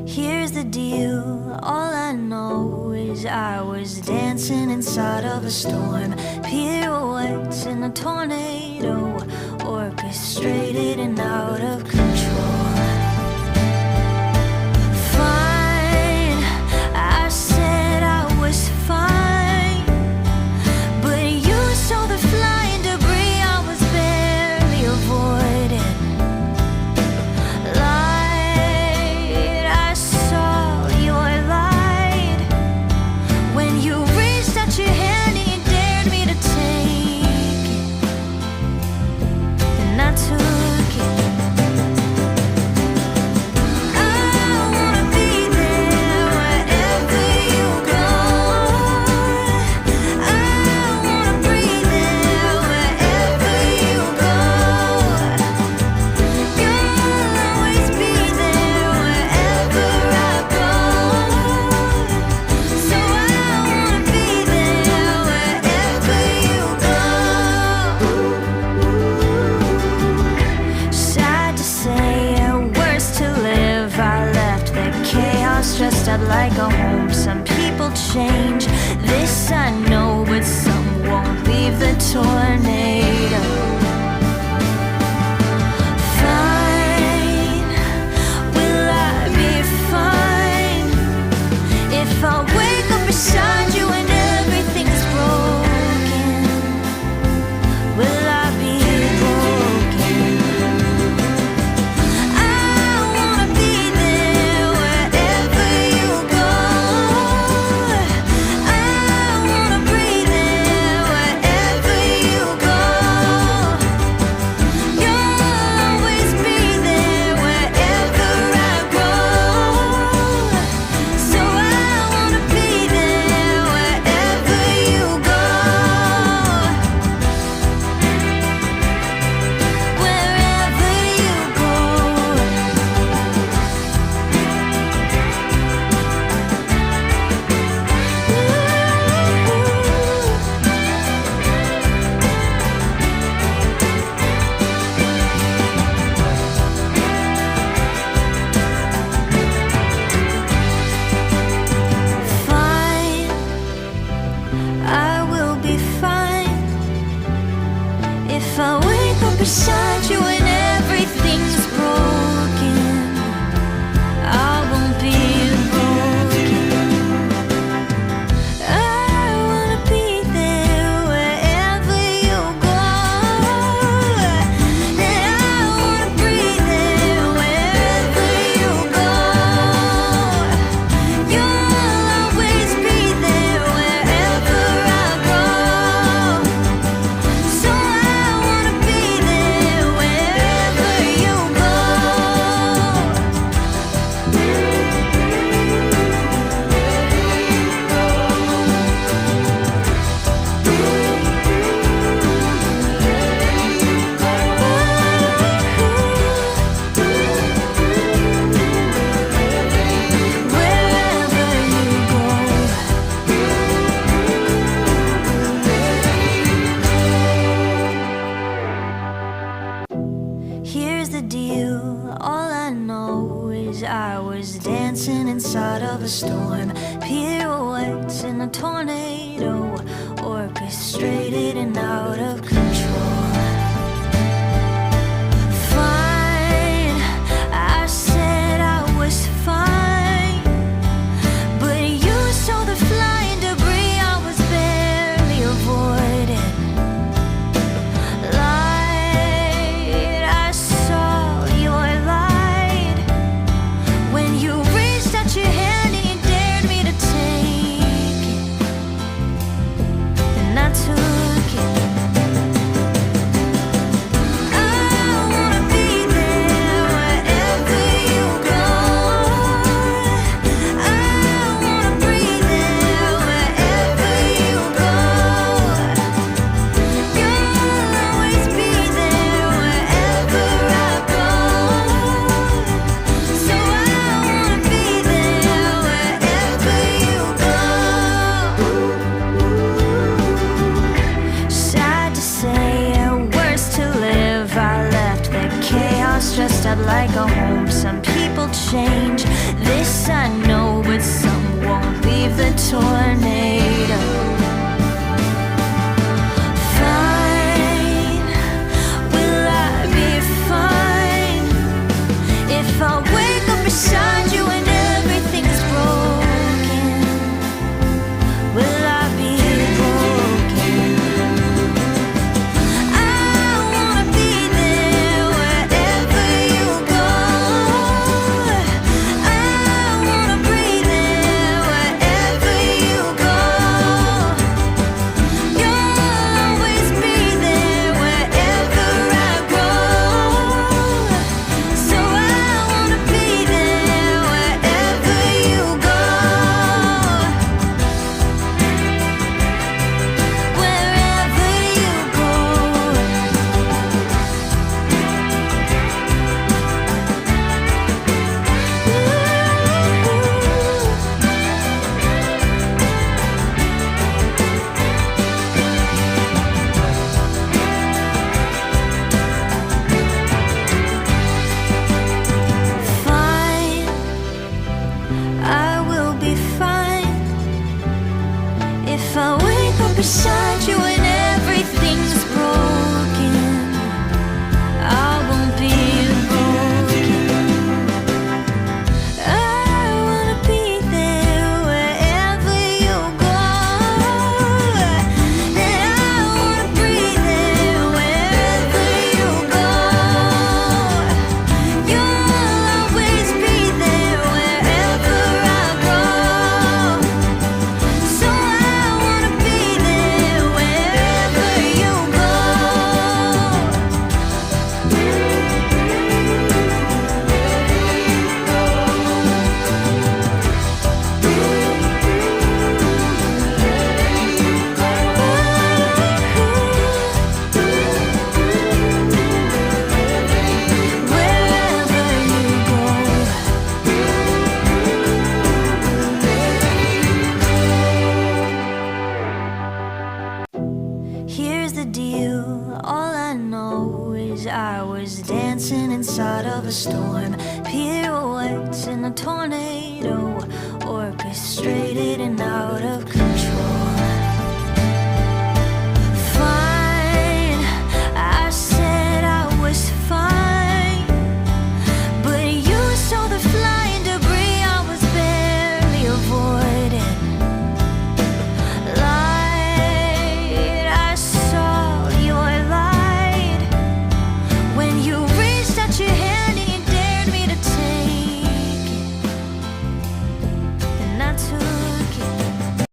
Here's the deal, all I know is I was dancing inside of a storm, pirouettes in a tornado, orchestrated and out of control. Fine, I said I was fine, but you saw the flying debris I was barely avoiding. Light, I saw your light when you reached out your hand and you dared me to take it, and I took it. Dressed up like a home. Some people change, this I know, but some won't leave the tornado. Fine, will I be fine if I wake up beside you and everything's broken? Will I be broken? Beside you and everything's broken, I won't be broken. I wanna be there wherever you go, and I wanna breathe there wherever you go. You'll always be there wherever I go. So I wanna be there wherever you go. Wherever you go. Here's the deal, all I know is I was dancing inside of a storm, pirouettes in a tornado, orchestrated and out of control. Fine, I said I was fine, but you saw the flying debris I was barely avoiding. Light, I saw your light when you reached out your hand and you dared me to take it, and I took it. storm, pirouettes in a tornado, orchestrated and out of control.